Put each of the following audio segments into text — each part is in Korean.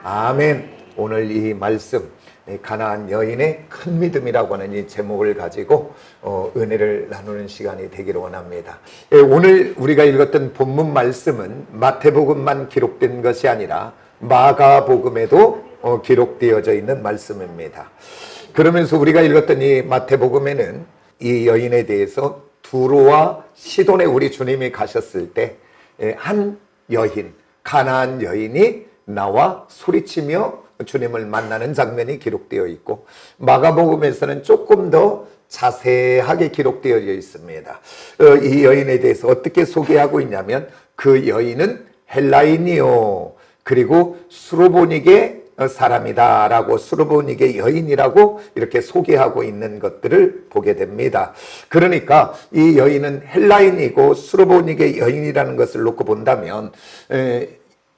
아멘. 오늘 이 말씀, 가나안 여인의 큰 믿음이라고 하는 이 제목을 가지고 은혜를 나누는 시간이 되기를 원합니다. 오늘 우리가 읽었던 본문 말씀은 마태복음만 기록된 것이 아니라 마가복음에도 기록되어져 있는 말씀입니다. 그러면서 우리가 읽었던 이 마태복음에는 이 여인에 대해서 두로와 시돈에 우리 주님이 가셨을 때 한 여인, 가나안 여인이 나와 소리치며 주님을 만나는 장면이 기록되어 있고, 마가복음에서는 조금 더 자세하게 기록되어 있습니다. 이 여인에 대해서 어떻게 소개하고 있냐면, 그 여인은 헬라인이요, 그리고 수로보니게 사람이다 라고, 수로보니게 여인이라고 이렇게 소개하고 있는 것들을 보게 됩니다. 그러니까 이 여인은 헬라인이고 수로보니게 여인이라는 것을 놓고 본다면,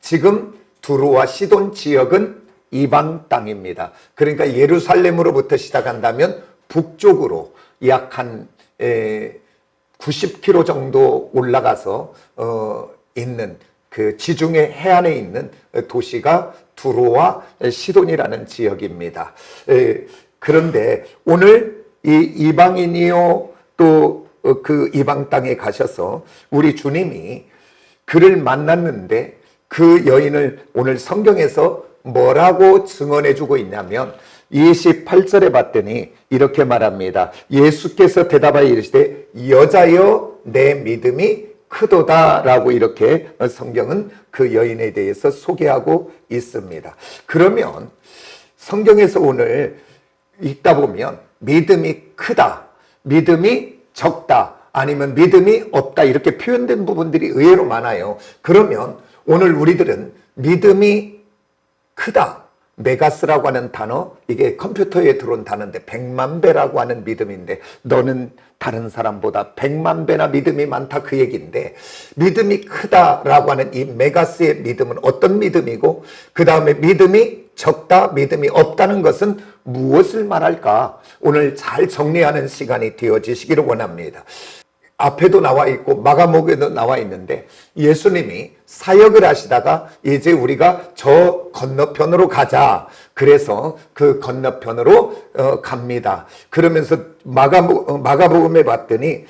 지금 두로와 시돈 지역은 이방 땅입니다. 그러니까 예루살렘으로부터 시작한다면 북쪽으로 약 한 90km 정도 올라가서 있는 그 지중해 해안에 있는 도시가 두로와 시돈이라는 지역입니다. 그런데 오늘 이 이방인이요, 또 그 이방 땅에 가셔서 우리 주님이 그를 만났는데, 그 여인을 오늘 성경에서 뭐라고 증언해 주고 있냐면 28절에 봤더니 이렇게 말합니다. 예수께서 대답하여 이르시되 여자여 내 믿음이 크도다 라고 이렇게 성경은 그 여인에 대해서 소개하고 있습니다. 그러면 성경에서 오늘 읽다 보면 믿음이 크다, 믿음이 적다, 아니면 믿음이 없다 이렇게 표현된 부분들이 의외로 많아요. 그러면 오늘 우리들은 믿음이 크다, 메가스라고 하는 단어, 이게 컴퓨터에 들어온 단어인데 100만 배라고 하는 믿음인데, 너는 다른 사람보다 100만 배나 믿음이 많다 그 얘기인데, 믿음이 크다라고 하는 이 메가스의 믿음은 어떤 믿음이고, 그 다음에 믿음이 적다, 믿음이 없다는 것은 무엇을 말할까? 오늘 잘 정리하는 시간이 되어지시기를 원합니다. 앞에도 나와 있고 마가복음에도 나와 있는데, 예수님이 사역을 하시다가 이제 우리가 저 건너편으로 가자, 그래서 그 건너편으로 갑니다. 그러면서 마가복음에 봤더니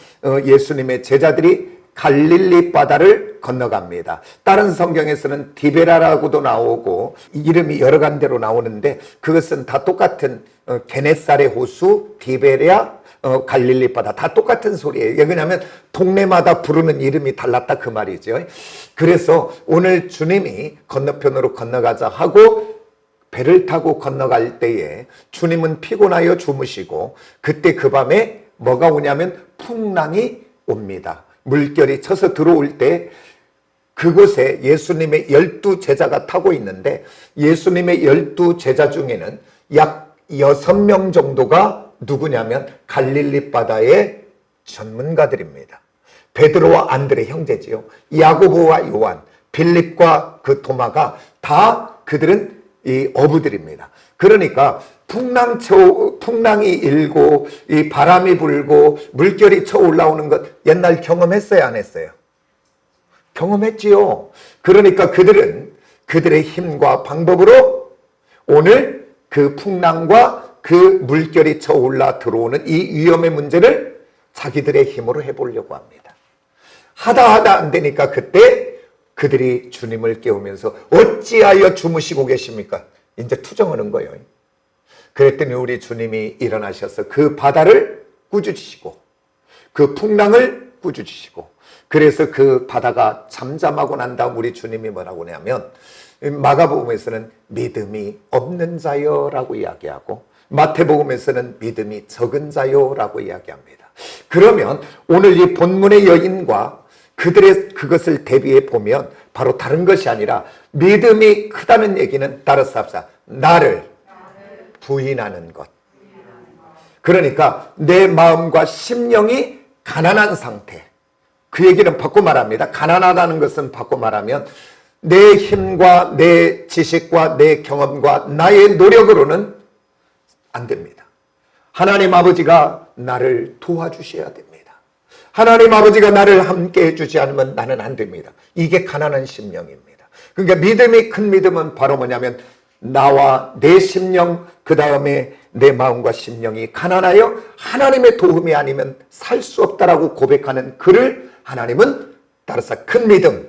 예수님의 제자들이 갈릴리 바다를 건너갑니다. 다른 성경에서는 디베라라고도 나오고 이름이 여러 간대로 나오는데, 그것은 다 똑같은 게네사렛 호수, 디베랴, 갈릴리 바다, 다 똑같은 소리예요. 왜냐하면 동네마다 부르는 이름이 달랐다 그 말이죠. 그래서 오늘 주님이 건너편으로 건너가자 하고 배를 타고 건너갈 때에 주님은 피곤하여 주무시고, 그때 그 밤에 뭐가 오냐면 풍랑이 옵니다. 물결이 쳐서 들어올 때 그곳에 예수님의 12제자가 타고 있는데, 예수님의 12제자 중에는 약 6명 정도가 누구냐면 갈릴리 바다의 전문가들입니다. 베드로와 안드레 형제지요. 야고보와 요한, 빌립과 그 도마가 다 그들은 이 어부들입니다. 그러니까 풍랑이 일고 이 바람이 불고 물결이 쳐 올라오는 것 옛날 경험했어요, 안 했어요? 경험했지요. 그러니까 그들은 그들의 힘과 방법으로 오늘 그 풍랑과 그 물결이 쳐 올라 들어오는 이 위험의 문제를 자기들의 힘으로 해보려고 합니다. 하다 안 되니까 그때 그들이 주님을 깨우면서 어찌하여 주무시고 계십니까? 이제 투정하는 거예요. 그랬더니 우리 주님이 일어나셔서 그 바다를 꾸짖으시고 그 풍랑을 꾸짖으시고, 그래서 그 바다가 잠잠하고 난 다음 우리 주님이 뭐라고 하냐면, 마가복음에서는 믿음이 없는 자여라고 이야기하고 마태복음에서는 믿음이 적은 자요라고 이야기합니다. 그러면 오늘 이 본문의 여인과 그들의 그것을 대비해 보면 바로 다른 것이 아니라, 믿음이 크다는 얘기는 따라서 합시다. 나를 부인하는 것. 그러니까 내 마음과 심령이 가난한 상태. 그 얘기는 바꿔 말합니다. 가난하다는 것은 바꿔 말하면 내 힘과 내 지식과 내 경험과 나의 노력으로는 안 됩니다. 하나님 아버지가 나를 도와주셔야 됩니다. 하나님 아버지가 나를 함께 해주지 않으면 나는 안 됩니다. 이게 가난한 심령입니다. 그러니까 믿음이 큰 믿음은 바로 뭐냐면 나와 내 심령, 그 다음에 내 마음과 심령이 가난하여 하나님의 도움이 아니면 살 수 없다라고 고백하는 그를 하나님은 따라서 큰 믿음.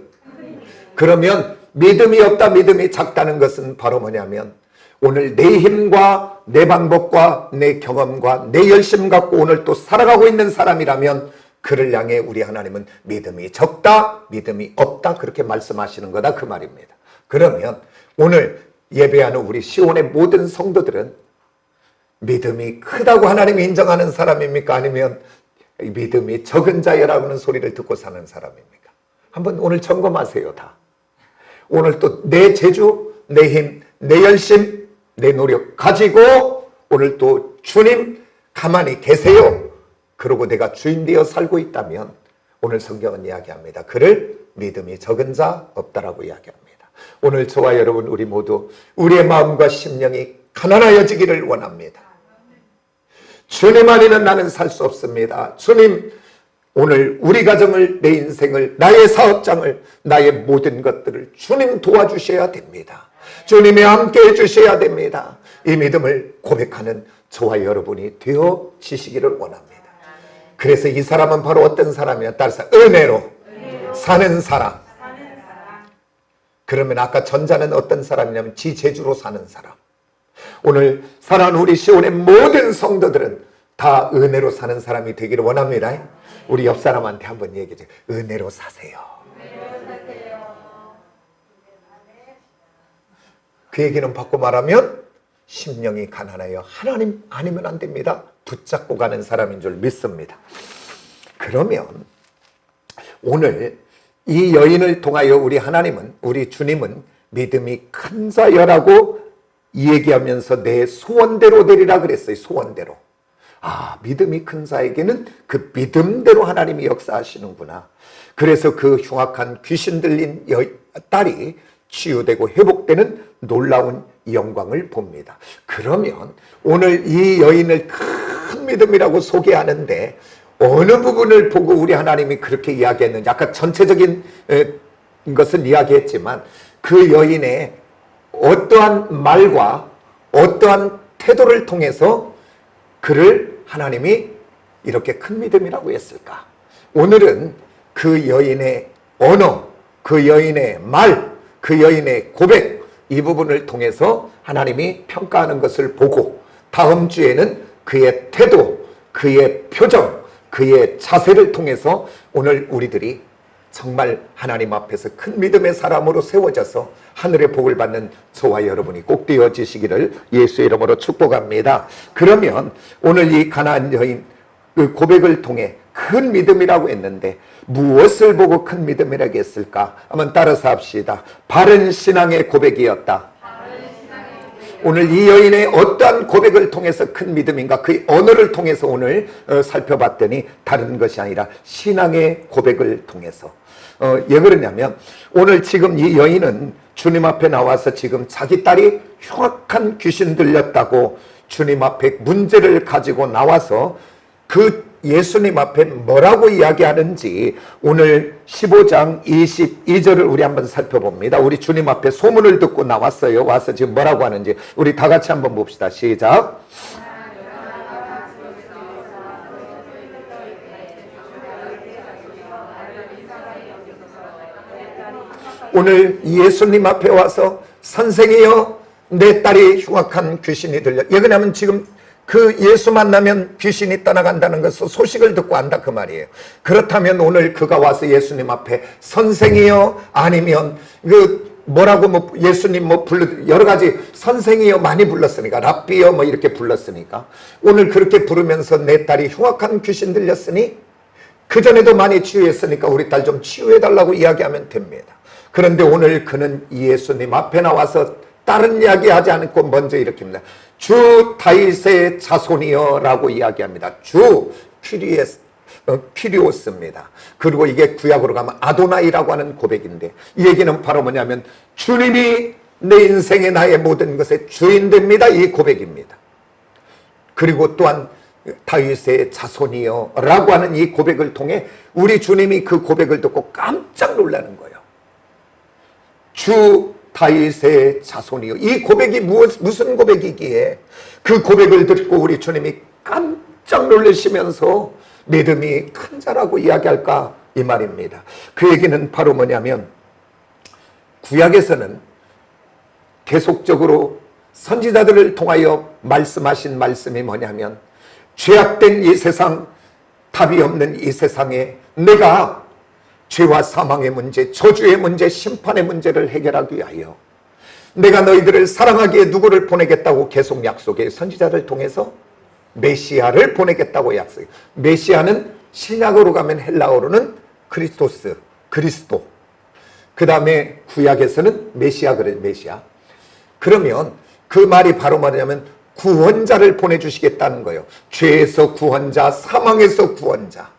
그러면 믿음이 없다, 믿음이 작다는 것은 바로 뭐냐면 오늘 내 힘과 내 방법과 내 경험과 내 열심 갖고 오늘 또 살아가고 있는 사람이라면 그를 향해 우리 하나님은 믿음이 적다, 믿음이 없다 그렇게 말씀하시는 거다 그 말입니다. 그러면 오늘 예배하는 우리 시온의 모든 성도들은 믿음이 크다고 하나님이 인정하는 사람입니까? 아니면 믿음이 적은 자여라고는 소리를 듣고 사는 사람입니까? 한번 오늘 점검하세요. 다. 오늘 또 내 재주, 내 힘, 내 열심, 내 노력 가지고 오늘 또 주님 가만히 계세요. 그러고 내가 주인 되어 살고 있다면 오늘 성경은 이야기합니다. 그를 믿음이 적은 자 없다라고 이야기합니다. 오늘 저와 여러분 우리 모두 우리의 마음과 심령이 가난하여지기를 원합니다. 주님 아니면 나는 살 수 없습니다. 주님, 오늘 우리 가정을, 내 인생을, 나의 사업장을, 나의 모든 것들을 주님 도와주셔야 됩니다. 주님이 함께 해주셔야 됩니다. 이 믿음을 고백하는 저와 여러분이 되어지시기를 원합니다. 그래서 이 사람은 바로 어떤 사람이냐? 따라서 은혜로 사는 사람. 그러면 아까 전자는 어떤 사람이냐면 지재주로 사는 사람. 오늘 사랑하는 우리 시온의 모든 성도들은 다 은혜로 사는 사람이 되기를 원합니다. 우리 옆 사람한테 한번 얘기해 주세요. 은혜로 사세요. 그 얘기는 바꿔 말하면 심령이 가난하여 하나님 아니면 안 됩니다. 붙잡고 가는 사람인 줄 믿습니다. 그러면 오늘 이 여인을 통하여 우리 하나님은, 우리 주님은 믿음이 큰 자여라고 얘기하면서 내 소원대로 되리라 그랬어요. 소원대로. 아, 믿음이 큰 자에게는 그 믿음대로 하나님이 역사하시는구나. 그래서 그 흉악한 귀신 들린 딸이 치유되고 회복되는 놀라운 영광을 봅니다. 그러면 오늘 이 여인을 큰 믿음이라고 소개하는데 어느 부분을 보고 우리 하나님이 그렇게 이야기했는지 아까 전체적인 것은 이야기했지만 그 여인의 어떠한 말과 어떠한 태도를 통해서 그를 하나님이 이렇게 큰 믿음이라고 했을까? 오늘은 그 여인의 언어, 그 여인의 말, 그 여인의 고백 이 부분을 통해서 하나님이 평가하는 것을 보고 다음 주에는 그의 태도, 그의 표정, 그의 자세를 통해서 오늘 우리들이 정말 하나님 앞에서 큰 믿음의 사람으로 세워져서 하늘의 복을 받는 저와 여러분이 꼭 되어지시기를 예수의 이름으로 축복합니다. 그러면 오늘 이 가나안 여인 그 고백을 통해 큰 믿음이라고 했는데 무엇을 보고 큰 믿음이라고 했을까? 한번 따라서 합시다. 바른 신앙의 고백이었다. 오늘 이 여인의 어떠한 고백을 통해서 큰 믿음인가? 그 언어를 통해서 오늘 살펴봤더니 다른 것이 아니라 신앙의 고백을 통해서 왜 그러냐면 오늘 지금 이 여인은 주님 앞에 나와서 지금 자기 딸이 흉악한 귀신 들렸다고 주님 앞에 문제를 가지고 나와서 그 예수님 앞에 뭐라고 이야기하는지 오늘 15장 22절을 우리 한번 살펴봅니다. 우리 주님 앞에 소문을 듣고 나왔어요. 와서 지금 뭐라고 하는지 우리 다 같이 한번 봅시다. 시작. 오늘 예수님 앞에 와서 선생이여 내 딸이 흉악한 귀신이 들려. 왜냐하면 지금 그 예수 만나면 귀신이 떠나간다는 것을 소식을 듣고 안다 그 말이에요. 그렇다면 오늘 그가 와서 예수님 앞에 선생이여 아니면 그 뭐라고 뭐 예수님 뭐 여러 가지 선생이여 많이 불렀으니까 랍비여 뭐 이렇게 불렀으니까 오늘 그렇게 부르면서 내 딸이 흉악한 귀신 들렸으니 그전에도 많이 치유했으니까 우리 딸 좀 치유해달라고 이야기하면 됩니다. 그런데 오늘 그는 예수님 앞에 나와서 다른 이야기 하지 않고 먼저 이렇게 합니다. 주 다윗의 자손이여 라고 이야기합니다. 주 퀴리오스입니다. 그리고 이게 구약으로 가면 아도나이라고 하는 고백인데 이 얘기는 바로 뭐냐면 주님이 내 인생의 나의 모든 것의 주인 됩니다. 이 고백입니다. 그리고 또한 다윗의 자손이여 라고 하는 이 고백을 통해 우리 주님이 그 고백을 듣고 깜짝 놀라는 거예요. 주 다윗의 자손이요. 이 고백이 무슨 고백이기에 그 고백을 듣고 우리 주님이 깜짝 놀라시면서 믿음이 큰 자라고 이야기할까 이 말입니다. 그 얘기는 바로 뭐냐면 구약에서는 계속적으로 선지자들을 통하여 말씀하신 말씀이 뭐냐면 죄악된 이 세상, 답이 없는 이 세상에 내가 죄와 사망의 문제, 저주의 문제, 심판의 문제를 해결하기 위하여 내가 너희들을 사랑하기에 누구를 보내겠다고 계속 약속해. 선지자를 통해서 메시아를 보내겠다고 약속해. 메시아는 신약으로 가면 헬라어로는 크리스토스, 그리스도. 그 다음에 구약에서는 메시아 그래, 메시아. 그러면 그 말이 바로 뭐냐면 구원자를 보내주시겠다는 거예요. 죄에서 구원자, 사망에서 구원자.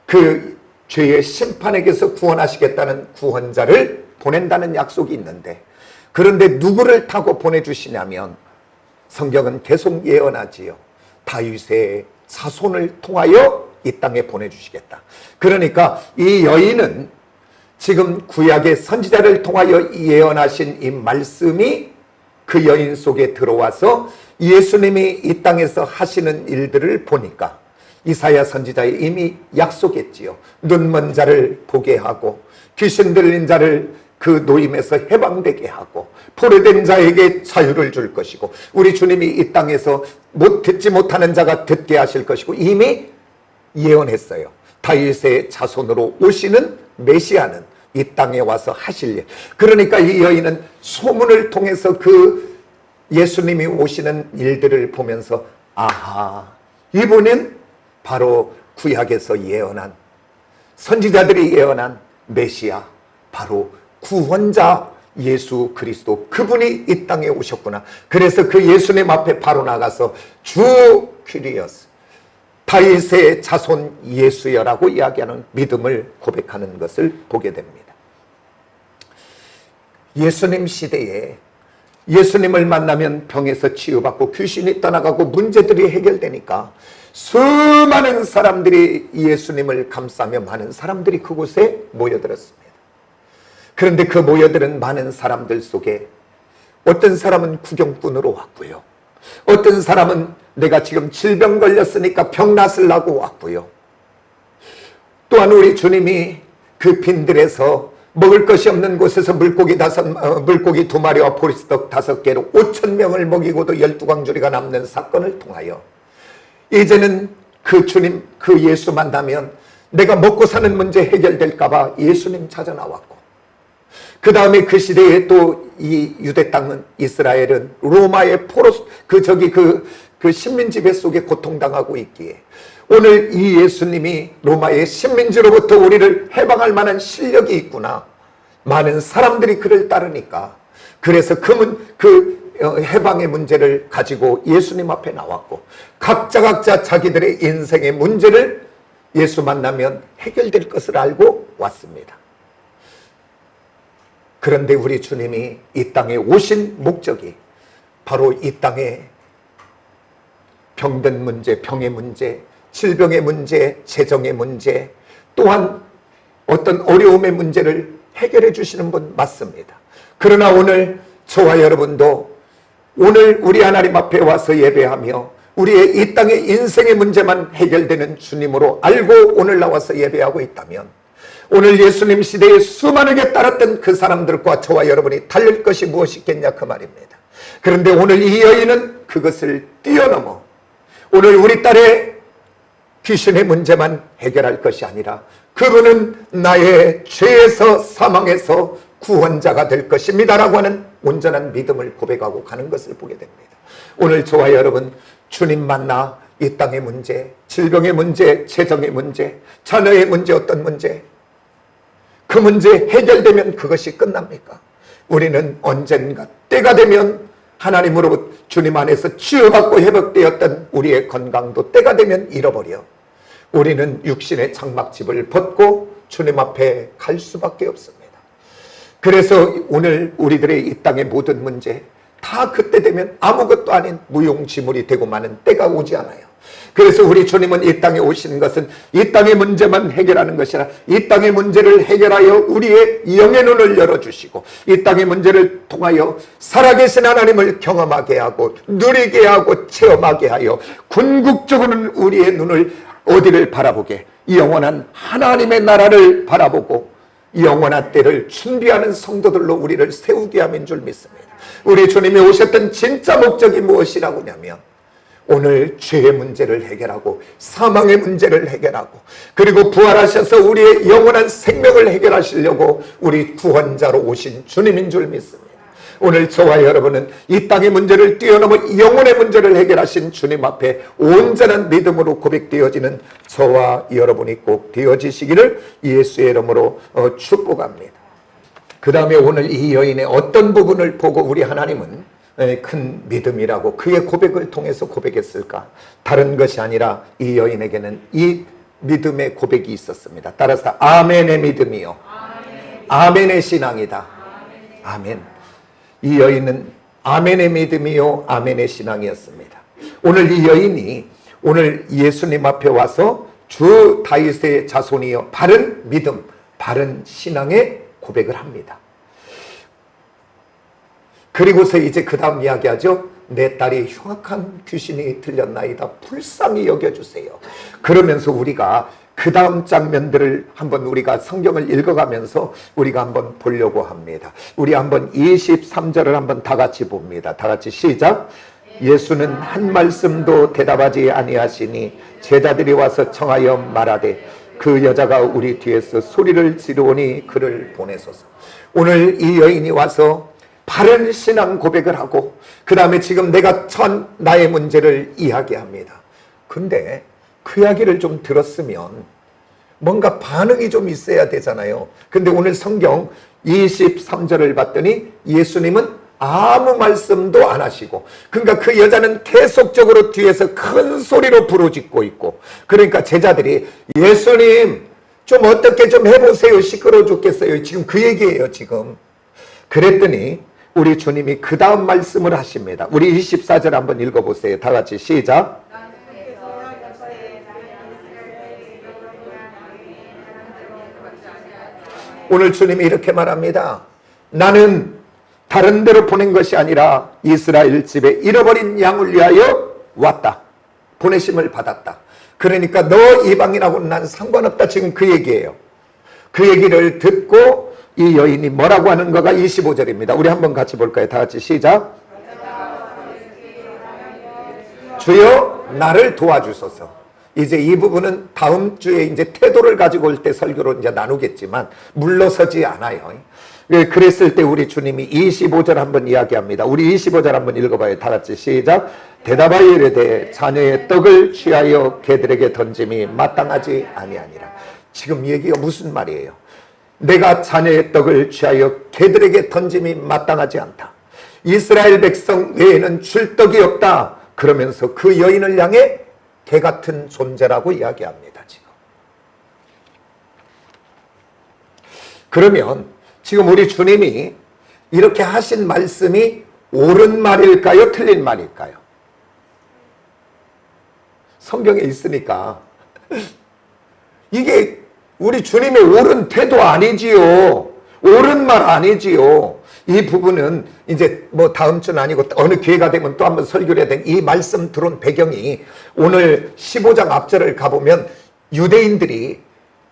그 죄의 심판에게서 구원하시겠다는 구원자를 보낸다는 약속이 있는데, 그런데 누구를 타고 보내주시냐면 성경은 계속 예언하지요. 다윗의 자손을 통하여 이 땅에 보내주시겠다. 그러니까 이 여인은 지금 구약의 선지자를 통하여 예언하신 이 말씀이 그 여인 속에 들어와서 예수님이 이 땅에서 하시는 일들을 보니까 이사야 선지자에 이미 약속했지요. 눈먼 자를 보게 하고 귀신 들린 자를 그 노임에서 해방되게 하고 포로된 자에게 자유를 줄 것이고 우리 주님이 이 땅에서 듣지 못하는 자가 듣게 하실 것이고 이미 예언했어요. 다윗의 자손으로 오시는 메시아는 이 땅에 와서 하실 일. 그러니까 이 여인은 소문을 통해서 그 예수님이 오시는 일들을 보면서 아하, 이분은 바로 구약에서 예언한, 선지자들이 예언한 메시아, 바로 구원자 예수 그리스도, 그분이 이 땅에 오셨구나. 그래서 그 예수님 앞에 바로 나가서 주 퀴리어스, 다윗의 자손 예수여라고 이야기하는 믿음을 고백하는 것을 보게 됩니다. 예수님 시대에 예수님을 만나면 병에서 치유받고 귀신이 떠나가고 문제들이 해결되니까 수많은 사람들이 예수님을 감싸며 많은 사람들이 그곳에 모여들었습니다. 그런데 그 모여드는 많은 사람들 속에 어떤 사람은 구경꾼으로 왔고요. 어떤 사람은 내가 지금 질병 걸렸으니까 병 낫으려고 왔고요. 또한 우리 주님이 그 빈들에서 먹을 것이 없는 곳에서 물고기 2마리와 보리떡 5개로 5,000명을 먹이고도 12광주리가 남는 사건을 통하여 이제는 그 주님, 그 예수 만나면 내가 먹고 사는 문제 해결될까봐 예수님 찾아 나왔고, 그 다음에 그 시대에 또 이 유대 땅은, 이스라엘은 로마의 그 식민지배 속에 고통당하고 있기에 오늘 이 예수님이 로마의 식민지로부터 우리를 해방할 만한 실력이 있구나. 많은 사람들이 그를 따르니까 그래서 그 해방의 문제를 가지고 예수님 앞에 나왔고 각자 자기들의 인생의 문제를 예수 만나면 해결될 것을 알고 왔습니다. 그런데 우리 주님이 이 땅에 오신 목적이 바로 이 땅에 병든 문제, 병의 문제, 질병의 문제, 재정의 문제, 또한 어떤 어려움의 문제를 해결해 주시는 분 맞습니다. 그러나 오늘 저와 여러분도 오늘 우리 하나님 앞에 와서 예배하며 우리의 이 땅의 인생의 문제만 해결되는 주님으로 알고 오늘 나와서 예배하고 있다면 오늘 예수님 시대에 수많게 따랐던 그 사람들과 저와 여러분이 달릴 것이 무엇이 있겠냐 그 말입니다. 그런데 오늘 이 여인은 그것을 뛰어넘어 오늘 우리 딸의 귀신의 문제만 해결할 것이 아니라 그분은 나의 죄에서 사망에서 구원자가 될 것입니다 라고 하는 온전한 믿음을 고백하고 가는 것을 보게 됩니다. 오늘 저와 여러분 주님 만나 이 땅의 문제, 질병의 문제, 재정의 문제, 자녀의 문제, 어떤 문제, 그 문제 해결되면 그것이 끝납니까? 우리는 언젠가 때가 되면 하나님으로부터 주님 안에서 치유받고 회복되었던 우리의 건강도 때가 되면 잃어버려 우리는 육신의 장막집을 벗고 주님 앞에 갈 수밖에 없습니다. 그래서 오늘 우리들의 이 땅의 모든 문제 다 그때 되면 아무것도 아닌 무용지물이 되고 마는 때가 오지 않아요. 그래서 우리 주님은 이 땅에 오시는 것은 이 땅의 문제만 해결하는 것이 아니라 이 땅의 문제를 해결하여 우리의 영의 눈을 열어주시고 이 땅의 문제를 통하여 살아계신 하나님을 경험하게 하고 누리게 하고 체험하게 하여 궁극적으로는 우리의 눈을 어디를 바라보게, 영원한 하나님의 나라를 바라보고 영원한 때를 준비하는 성도들로 우리를 세우게 함인 줄 믿습니다. 우리 주님이 오셨던 진짜 목적이 무엇이라고 하냐면 오늘 죄의 문제를 해결하고 사망의 문제를 해결하고 그리고 부활하셔서 우리의 영원한 생명을 해결하시려고 우리 구원자로 오신 주님인 줄 믿습니다. 오늘 저와 여러분은 이 땅의 문제를 뛰어넘어 영혼의 문제를 해결하신 주님 앞에 온전한 믿음으로 고백되어지는 저와 여러분이 꼭 되어지시기를 예수의 이름으로 축복합니다. 그 다음에 오늘 이 여인의 어떤 부분을 보고 우리 하나님은 큰 믿음이라고 그의 고백을 통해서 고백했을까? 다른 것이 아니라 이 여인에게는 이 믿음의 고백이 있었습니다. 따라서 아멘의 믿음이요, 아멘의 신앙이다. 아멘. 이 여인은 아멘의 믿음이요, 아멘의 신앙이었습니다. 오늘 이 여인이 오늘 예수님 앞에 와서 주 다윗의 자손이요, 바른 믿음, 바른 신앙의 고백을 합니다. 그리고서 이제 그 다음 이야기하죠. 내 딸이 흉악한 귀신이 들렸나이다. 불쌍히 여겨주세요. 그러면서 우리가 그 다음 장면들을 한번 우리가 성경을 읽어가면서 우리가 한번 보려고 합니다. 우리 한번 23절을 한번 다 같이 봅니다. 다 같이 시작. 예수는 한 말씀도 대답하지 아니하시니 제자들이 와서 청하여 말하되 그 여자가 우리 뒤에서 소리를 지르오니 그를 보내소서. 오늘 이 여인이 와서 바른 신앙 고백을 하고 그 다음에 지금 내가 처한 나의 문제를 이야기합니다. 근데 그 이야기를 좀 들었으면 뭔가 반응이 좀 있어야 되잖아요. 근데 오늘 성경 23절을 봤더니 예수님은 아무 말씀도 안 하시고, 그러니까 그 여자는 계속적으로 뒤에서 큰 소리로 부르짖고 있고, 그러니까 제자들이 예수님 좀 어떻게 좀 해보세요. 시끄러워 죽겠어요. 지금 그 얘기예요. 지금. 그랬더니 우리 주님이 그 다음 말씀을 하십니다. 우리 24절 한번 읽어보세요. 다 같이 시작. 오늘 주님이 이렇게 말합니다. 나는 다른 데로 보낸 것이 아니라 이스라엘 집에 잃어버린 양을 위하여 왔다. 보내심을 받았다. 그러니까 너 이방인하고는 난 상관없다. 지금 그 얘기예요. 그 얘기를 듣고 이 여인이 뭐라고 하는 거가 25절입니다. 우리 한번 같이 볼까요? 다 같이 시작. 주여 나를 도와주소서. 이제 이 부분은 다음 주에 이제 태도를 가지고 올 때 설교로 이제 나누겠지만 물러서지 않아요. 그랬을 때 우리 주님이 25절 한번 이야기합니다. 우리 25절 한번 읽어봐요. 다 같이 시작. 대답하여 이르되 자녀의 떡을 취하여 개들에게 던짐이 마땅하지 아니하니라. 지금 얘기가 무슨 말이에요? 내가 자녀의 떡을 취하여 개들에게 던짐이 마땅하지 않다. 이스라엘 백성 외에는 줄 떡이 없다. 그러면서 그 여인을 향해 개 같은 존재라고 이야기합니다. 지금. 그러면 지금 우리 주님이 이렇게 하신 말씀이 옳은 말일까요? 틀린 말일까요? 성경에 있으니까 이게 우리 주님의 옳은 태도 아니지요. 옳은 말 아니지요. 이 부분은 이제 뭐 다음 주는 아니고 어느 기회가 되면 또 한번 설교를 해야 된 이 말씀 들어온 배경이 오늘 15장 앞절을 가보면 유대인들이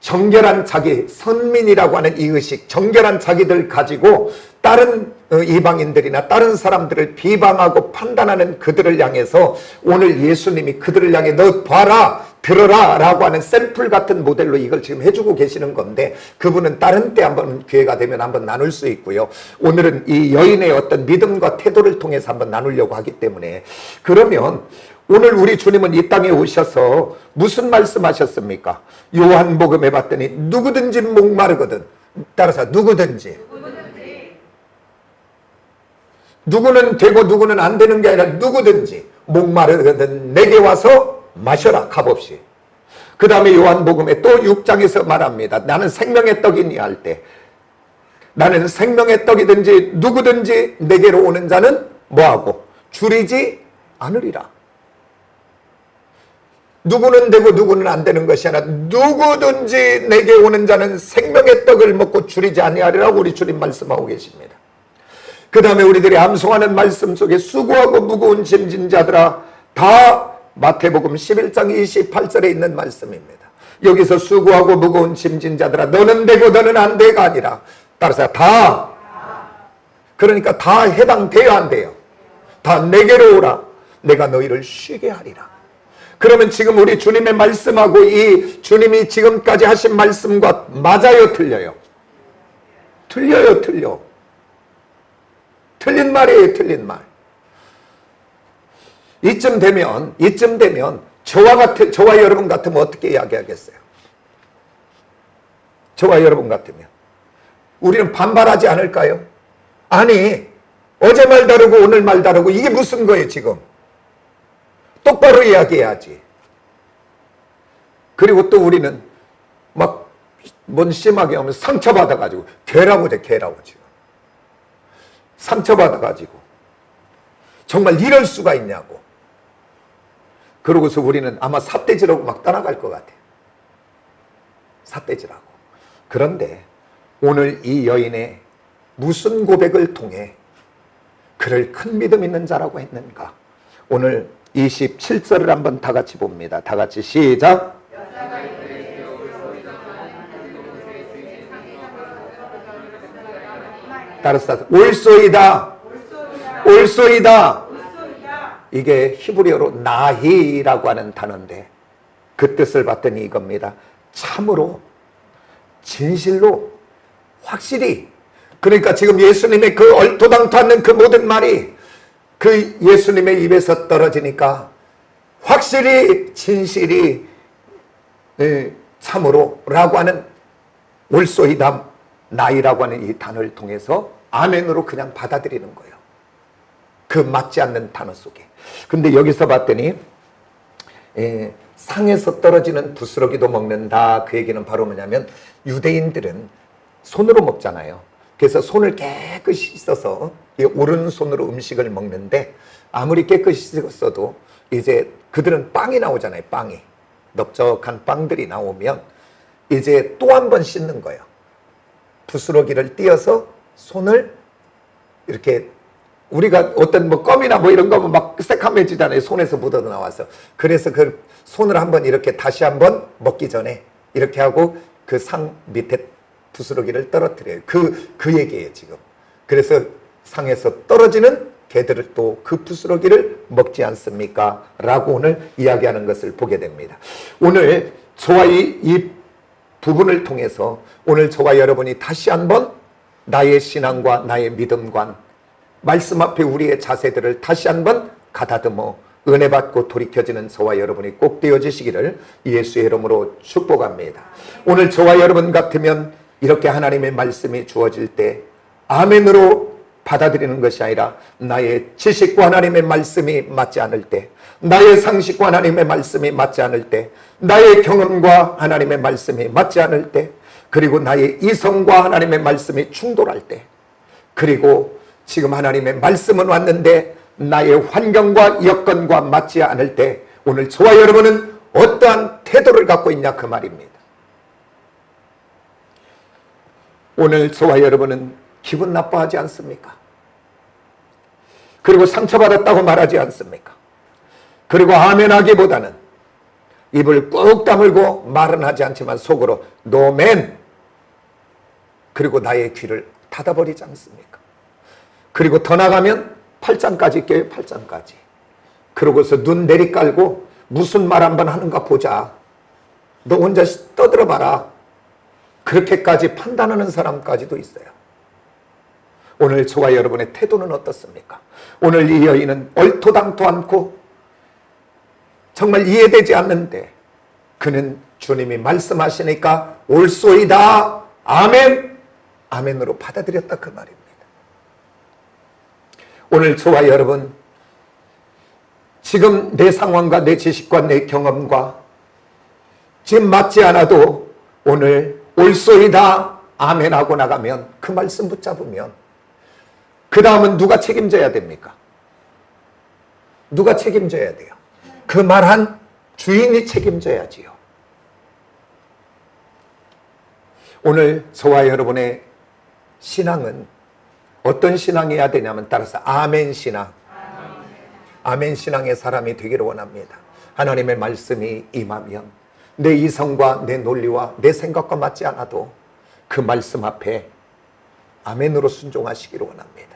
정결한 자기, 선민이라고 하는 이 의식, 정결한 자기들 가지고 다른 이방인들이나 다른 사람들을 비방하고 판단하는 그들을 향해서 오늘 예수님이 그들을 향해 너 봐라, 들어라 라고 하는 샘플 같은 모델로 이걸 지금 해주고 계시는 건데 그분은 다른 때 한번 기회가 되면 한번 나눌 수 있고요. 오늘은 이 여인의 어떤 믿음과 태도를 통해서 한번 나누려고 하기 때문에 그러면 오늘 우리 주님은 이 땅에 오셔서 무슨 말씀하셨습니까? 요한복음에 봤더니 누구든지 목마르거든. 따라서 누구든지. 누구는 되고 누구는 안 되는 게 아니라 누구든지 목마르거든 내게 와서 마셔라. 값없이. 그 다음에 요한복음에 또 6장에서 말합니다. 나는 생명의 떡이니 할 때 나는 생명의 떡이든지 누구든지 내게로 오는 자는 뭐하고? 줄이지 않으리라. 누구는 되고 누구는 안 되는 것이 아니라 누구든지 내게 오는 자는 생명의 떡을 먹고 줄이지 아니하리라고 우리 주님 말씀하고 계십니다. 그 다음에 우리들이 암송하는 말씀 속에 수고하고 무거운 짐진 자들아, 다 마태복음 11장 28절에 있는 말씀입니다. 여기서 수고하고 무거운 짐진 자들아, 너는 되고 너는 안 돼가 아니라 따라서 다, 그러니까 다 해당돼야 안 돼요. 다 내게로 오라, 내가 너희를 쉬게 하리라. 그러면 지금 우리 주님의 말씀하고 이 주님이 지금까지 하신 말씀과 맞아요, 틀려요? 틀려요, 틀려. 틀린 말이에요, 틀린 말. 이쯤 되면 저와 여러분 같으면 어떻게 이야기하겠어요? 저와 여러분 같으면 우리는 반발하지 않을까요? 아니, 어제 말 다르고 오늘 말 다르고 이게 무슨 거예요 지금? 똑바로 이야기해야지. 그리고 또 우리는 막 뭔 심하게 하면 상처받아가지고 괴라고 돼, 괴라고 지금. 상처받아가지고 정말 이럴 수가 있냐고. 그러고서 우리는 아마 삿대질하고 막 떠나갈 것 같아요. 삿대질하고. 그런데 오늘 이 여인의 무슨 고백을 통해 그를 큰 믿음 있는 자라고 했는가? 오늘 27절을 한번 다 같이 봅니다. 다 같이 시작. 따라서 올소이다. 올소이다. 이게 히브리어로 나히라고 하는 단어인데 그 뜻을 봤더니 이겁니다. 참으로, 진실로, 확실히. 그러니까 지금 예수님의 그 얼토당토 않는 그 모든 말이 그 예수님의 입에서 떨어지니까 확실히, 진실이, 참으로 라고 하는 올소이다, 나이라고 하는 이 단어를 통해서 아멘으로 그냥 받아들이는 거예요. 그 맞지 않는 단어 속에. 근데 여기서 봤더니 상에서 떨어지는 부스러기도 먹는다. 그 얘기는 바로 뭐냐면 유대인들은 손으로 먹잖아요. 그래서 손을 깨끗이 씻어서 오른손으로 음식을 먹는데 아무리 깨끗이 씻었어도 이제 그들은 빵이 나오잖아요. 빵이. 넓적한 빵들이 나오면 이제 또 한 번 씻는 거예요. 부스러기를 띄어서 손을 이렇게, 우리가 어떤 뭐 껌이나 뭐 이런 거면 막 새카매지잖아요. 손에서 묻어 나와서. 그래서 그 손을 한번 이렇게 다시 한번 먹기 전에 이렇게 하고 그 상 밑에 부스러기를 떨어뜨려요. 그 얘기예요, 지금. 그래서 상에서 떨어지는 개들을 또 그 부스러기를 먹지 않습니까? 라고 오늘 이야기하는 것을 보게 됩니다. 오늘 저와 이 부분을 통해서 오늘 저와 여러분이 다시 한번 나의 신앙과 나의 믿음관, 말씀 앞에 우리의 자세들을 다시 한번 가다듬어 은혜 받고 돌이켜지는 저와 여러분이 꼭 되어지시기를 예수의 이름으로 축복합니다. 오늘 저와 여러분 같으면 이렇게 하나님의 말씀이 주어질 때 아멘으로 받아들이는 것이 아니라 나의 지식과 하나님의 말씀이 맞지 않을 때, 나의 상식과 하나님의 말씀이 맞지 않을 때, 나의 경험과 하나님의 말씀이 맞지 않을 때, 그리고 나의 이성과 하나님의 말씀이 충돌할 때, 그리고 지금 하나님의 말씀은 왔는데 나의 환경과 여건과 맞지 않을 때 오늘 저와 여러분은 어떠한 태도를 갖고 있냐 그 말입니다. 오늘 저와 여러분은 기분 나빠하지 않습니까? 그리고 상처받았다고 말하지 않습니까? 그리고 아멘하기보다는 입을 꾹 다물고 말은 하지 않지만 속으로 노멘, 그리고 나의 귀를 닫아버리지 않습니까? 그리고 더 나가면 8장까지 껴요. 8장까지. 그러고서 눈 내리깔고 무슨 말 한번 하는가 보자. 너 혼자 떠들어봐라. 그렇게까지 판단하는 사람까지도 있어요. 오늘 저와 여러분의 태도는 어떻습니까? 오늘 이 여인은 얼토당토 않고 정말 이해되지 않는데 그는 주님이 말씀하시니까 올소이다, 아멘, 아멘으로 받아들였다 그 말입니다. 오늘 저와 여러분, 지금 내 상황과 내 지식과 내 경험과 지금 맞지 않아도 오늘 올소이다, 아멘 하고 나가면, 그 말씀 붙잡으면 그 다음은 누가 책임져야 됩니까? 누가 책임져야 돼요? 그 말한 주인이 책임져야지요. 오늘 저와 여러분의 신앙은 어떤 신앙이어야 되냐면 따라서 아멘 신앙, 아멘 신앙의 사람이 되기를 원합니다. 하나님의 말씀이 임하면 내 이성과 내 논리와 내 생각과 맞지 않아도 그 말씀 앞에 아멘으로 순종하시기를 원합니다.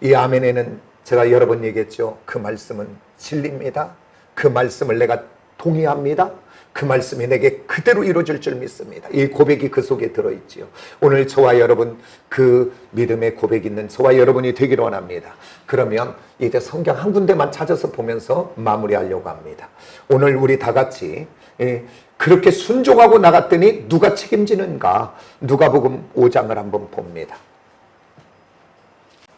이 아멘에는 제가 여러 번 얘기했죠. 그 말씀은 진리입니다. 그 말씀을 내가 동의합니다. 그 말씀이 내게 그대로 이루어질 줄 믿습니다. 이 고백이 그 속에 들어있지요. 오늘 저와 여러분 그 믿음의 고백이 있는 저와 여러분이 되기를 원합니다. 그러면 이제 성경 한 군데만 찾아서 보면서 마무리하려고 합니다. 오늘 우리 다 같이 그렇게 순종하고 나갔더니 누가 책임지는가? 누가복음 5장을 한번 봅니다.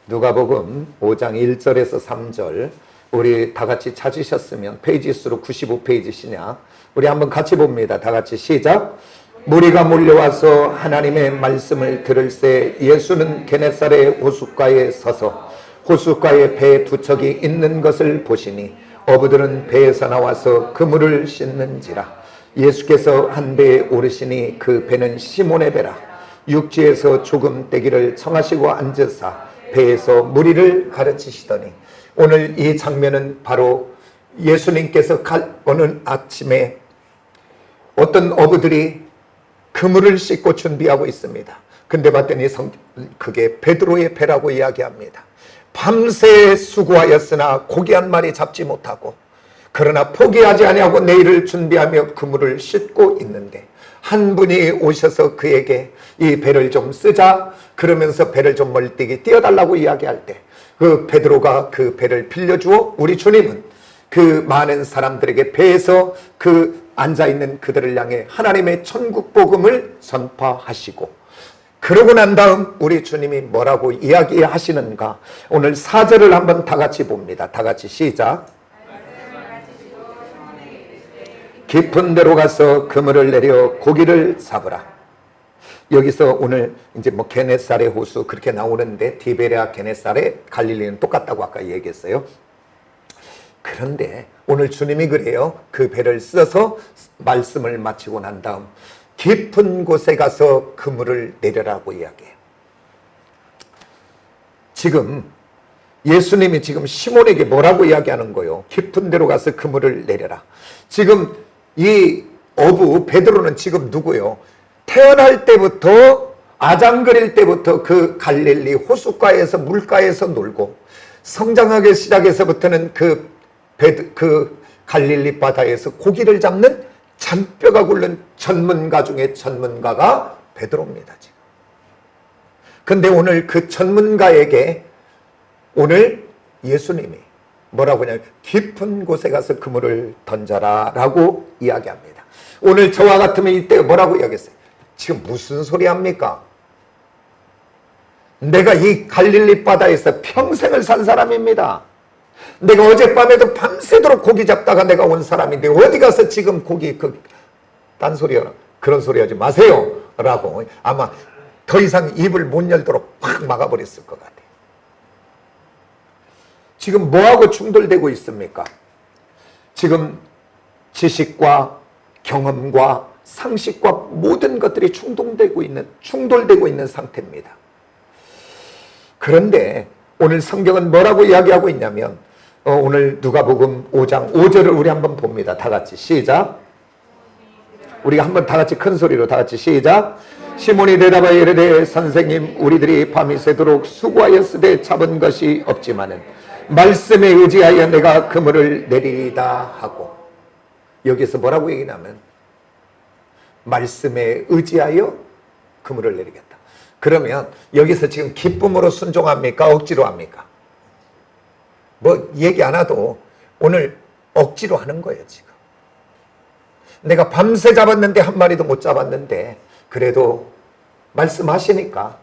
누가복음 5장 1절에서 3절 우리 다 같이 찾으셨으면 페이지 수로 95페이지시냐? 우리 한번 같이 봅니다. 다 같이 시작. 무리가 몰려와서 하나님의 말씀을 들을새 예수는 게네사렛 호숫가에 서서 호숫가에 배 두 척이 있는 것을 보시니 어부들은 배에서 나와서 그물을 씻는지라. 예수께서 한 배에 오르시니 그 배는 시몬의 배라. 육지에서 조금 떼기를 청하시고 앉으사 배에서 무리를 가르치시더니 오늘 이 장면은 바로 예수님께서 오늘 아침에 어떤 어부들이 그물을 씻고 준비하고 있습니다. 근데 봤더니 그게 베드로의 배라고 이야기합니다. 밤새 수고하였으나 고기 한 마리 잡지 못하고 그러나 포기하지 아니하고 내일을 준비하며 그물을 씻고 있는데 한 분이 오셔서 그에게 이 배를 좀 쓰자 그러면서 배를 좀 멀찍이 띄워달라고 이야기할 때 그 베드로가 그 배를 빌려주어 우리 주님은 그 많은 사람들에게 배에서 그 앉아있는 그들을 향해 하나님의 천국 복음을 전파하시고 그러고 난 다음 우리 주님이 뭐라고 이야기하시는가? 오늘 4절을 한번 다 같이 봅니다. 다 같이 시작. 깊은 데로 가서 그물을 내려 고기를 잡으라. 여기서 오늘 이제 뭐 게네사렛 호수 그렇게 나오는데 디베랴, 게네사렛, 갈릴리는 똑같다고 아까 얘기했어요. 그런데 오늘 주님이 그래요. 그 배를 써서 말씀을 마치고 난 다음 깊은 곳에 가서 그물을 내려라고 이야기해요. 지금 예수님이 지금 시몬에게 뭐라고 이야기하는 거예요? 깊은 데로 가서 그물을 내려라. 지금 이 어부 베드로는 지금 누구요? 태어날 때부터 아장거릴 때부터 그 갈릴리 호숫가에서 물가에서 놀고 성장하기 시작해서부터는 그 갈릴리 바다에서 고기를 잡는 잔뼈가 굵는 전문가 중에 전문가가 베드로입니다. 지금. 근데 오늘 그 전문가에게 오늘 예수님이 뭐라고 하냐면 깊은 곳에 가서 그물을 던져라 라고 이야기합니다. 오늘 저와 같으면 이때 뭐라고 이야기했어요? 지금 무슨 소리 합니까? 내가 이 갈릴리 바다에서 평생을 산 사람입니다. 내가 어젯밤에도 밤새도록 고기 잡다가 내가 온 사람인데 어디 가서 지금 고기 딴소리야 그런 소리 하지 마세요 라고 아마 더 이상 입을 못 열도록 팍 막아버렸을 것 같아요. 지금 뭐하고 충돌되고 있습니까? 지금 지식과 경험과 상식과 모든 것들이 충돌되고 있는 상태입니다. 그런데 오늘 성경은 뭐라고 이야기하고 있냐면 오늘 누가복음 5장 5절을 우리 한번 봅니다. 다 같이 시작. 우리가 한번 다 같이 큰 소리로 다 같이 시작. 시몬이 대답하여 이르되 선생님 우리들이 밤이 새도록 수고하였으되 잡은 것이 없지만은 말씀에 의지하여 내가 그물을 내리다 하고 여기서 뭐라고 얘기냐면 말씀에 의지하여 그물을 내리겠다. 그러면 여기서 지금 기쁨으로 순종합니까? 억지로 합니까? 뭐 얘기 안 해도 오늘 억지로 하는 거예요. 지금 내가 밤새 잡았는데 한 마리도 못 잡았는데 그래도 말씀하시니까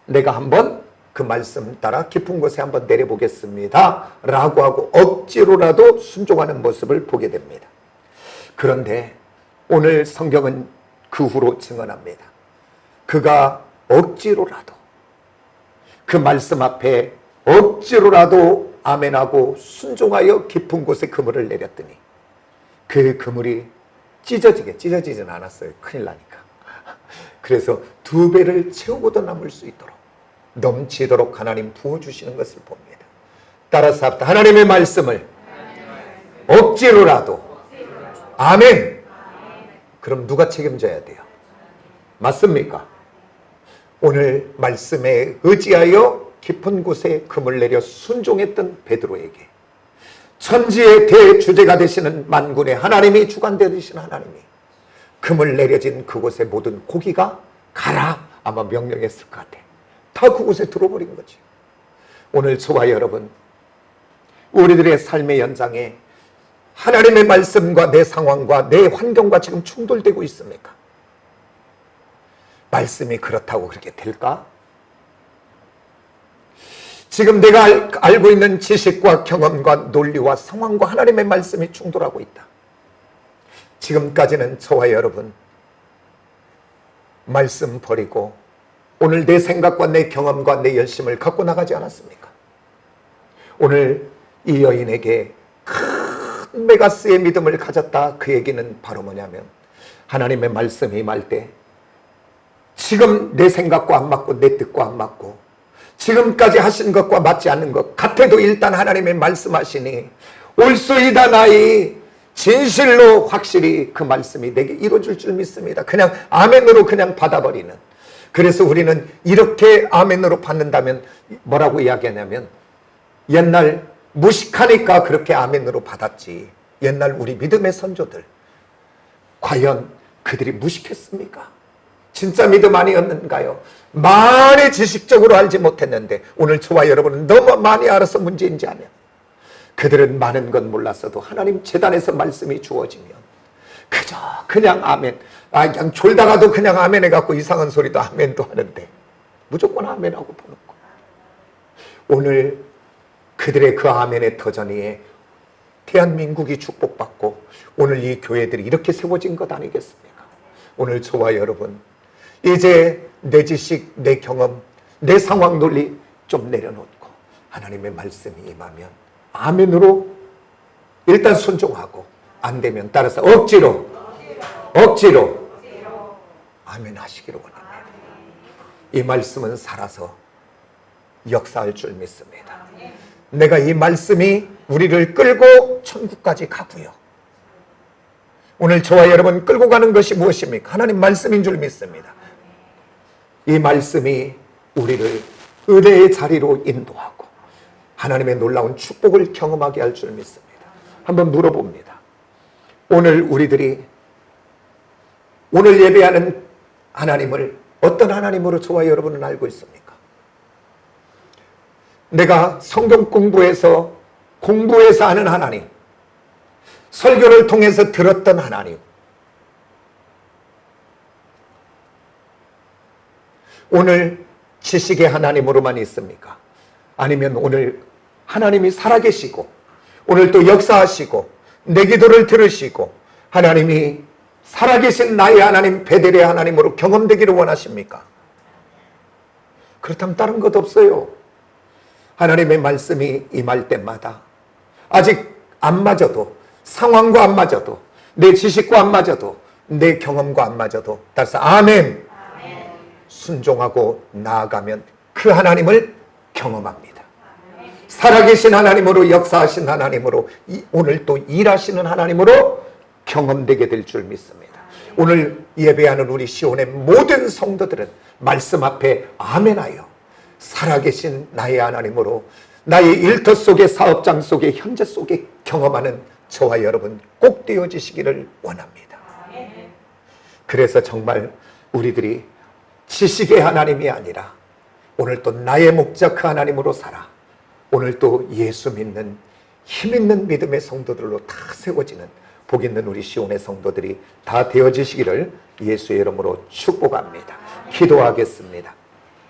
내가 한번 그 말씀 따라 깊은 곳에 한번 내려보겠습니다 라고 하고 억지로라도 순종하는 모습을 보게 됩니다. 그런데 오늘 성경은 그 후로 증언합니다. 그가 억지로라도 그 말씀 앞에 억지로라도 아멘하고 순종하여 깊은 곳에 그물을 내렸더니 그 그물이 찢어지진 않았어요. 큰일 나니까. 그래서 2배를 채우고도 남을 수 있도록 넘치도록 하나님 부어주시는 것을 봅니다. 따라서 합시다. 하나님의 말씀을 억지로라도. 아멘. 그럼 누가 책임져야 돼요? 맞습니까? 오늘 말씀에 의지하여 깊은 곳에 금을 내려 순종했던 베드로에게 천지의 대주제가 되시는 만군의 하나님이 주관대 되시는 하나님이 금을 내려진 그곳의 모든 고기가 가라 아마 명령했을 것 같아. 다 그곳에 들어버린 거지. 오늘 저와 여러분, 우리들의 삶의 연장에 하나님의 말씀과 내 상황과 내 환경과 지금 충돌되고 있습니까? 말씀이 그렇다고 그렇게 될까? 지금 내가 알고 있는 지식과 경험과 논리와 상황과 하나님의 말씀이 충돌하고 있다. 지금까지는 저와 여러분 말씀 버리고 오늘 내 생각과 내 경험과 내 열심을 갖고 나가지 않았습니까? 오늘 이 여인에게 큰 메가스의 믿음을 가졌다. 그 얘기는 바로 뭐냐면 하나님의 말씀이 임할 때 지금 내 생각과 안 맞고 내 뜻과 안 맞고 지금까지 하신 것과 맞지 않는 것 같아도 일단 하나님의 말씀하시니 올소이다 나이 진실로 확실히 그 말씀이 내게 이루어질 줄 믿습니다. 그냥 아멘으로 그냥 받아버리는. 그래서 우리는 이렇게 아멘으로 받는다면 뭐라고 이야기하냐면 옛날 무식하니까 그렇게 아멘으로 받았지. 옛날 우리 믿음의 선조들 과연 그들이 무식했습니까? 진짜 믿음 아니었는가요? 많이 지식적으로 알지 못했는데 오늘 저와 여러분은 너무 많이 알아서 문제인지 아냐? 그들은 많은 건 몰랐어도 하나님 재단에서 말씀이 주어지면 그저 그냥 아멘. 그냥 졸다가도 그냥 아멘 해갖고 이상한 소리도 아멘도 하는데 무조건 아멘하고 보는 거. 오늘 그들의 그 아멘의 터전위에 대한민국이 축복받고 오늘 이 교회들이 이렇게 세워진 것 아니겠습니까? 오늘 저와 여러분 이제 내 지식, 내 경험, 내 상황 논리 좀 내려놓고 하나님의 말씀이 임하면 아멘으로 일단 순종하고 안 되면 따라서 억지로 아멘 하시기를 원합니다. 이 말씀은 살아서 역사할 줄 믿습니다. 내가 이 말씀이 우리를 끌고 천국까지 가고요. 오늘 저와 여러분 끌고 가는 것이 무엇입니까? 하나님 말씀인 줄 믿습니다. 이 말씀이 우리를 은혜의 자리로 인도하고 하나님의 놀라운 축복을 경험하게 할 줄 믿습니다. 한번 물어봅니다. 오늘 우리들이 오늘 예배하는 하나님을 어떤 하나님으로 저와 여러분은 알고 있습니까? 내가 성경 공부해서 아는 하나님, 설교를 통해서 들었던 하나님, 오늘 지식의 하나님으로만 있습니까? 아니면 오늘 하나님이 살아계시고 오늘 또 역사하시고 내 기도를 들으시고 하나님이 살아계신 나의 하나님 베델의 하나님으로 경험되기를 원하십니까? 그렇다면 다른 것 없어요. 하나님의 말씀이 임할 때마다 아직 안 맞아도 상황과 안 맞아도 내 지식과 안 맞아도 내 경험과 안 맞아도 따라서 아멘 순종하고 나아가면 그 하나님을 경험합니다. 살아계신 하나님으로 역사하신 하나님으로 오늘 또 일하시는 하나님으로 경험되게 될 줄 믿습니다. 오늘 예배하는 우리 시온의 모든 성도들은 말씀 앞에 아멘하여 살아계신 나의 하나님으로 나의 일터 속에 사업장 속에 현재 속에 경험하는 저와 여러분 꼭 되어지시기를 원합니다. 그래서 정말 우리들이 지식의 하나님이 아니라 오늘 또 나의 목자 그 하나님으로 살아 오늘 또 예수 믿는 힘 있는 믿음의 성도들로 다 세워지는 복 있는 우리 시온의 성도들이 다 되어지시기를 예수의 이름으로 축복합니다. 기도하겠습니다.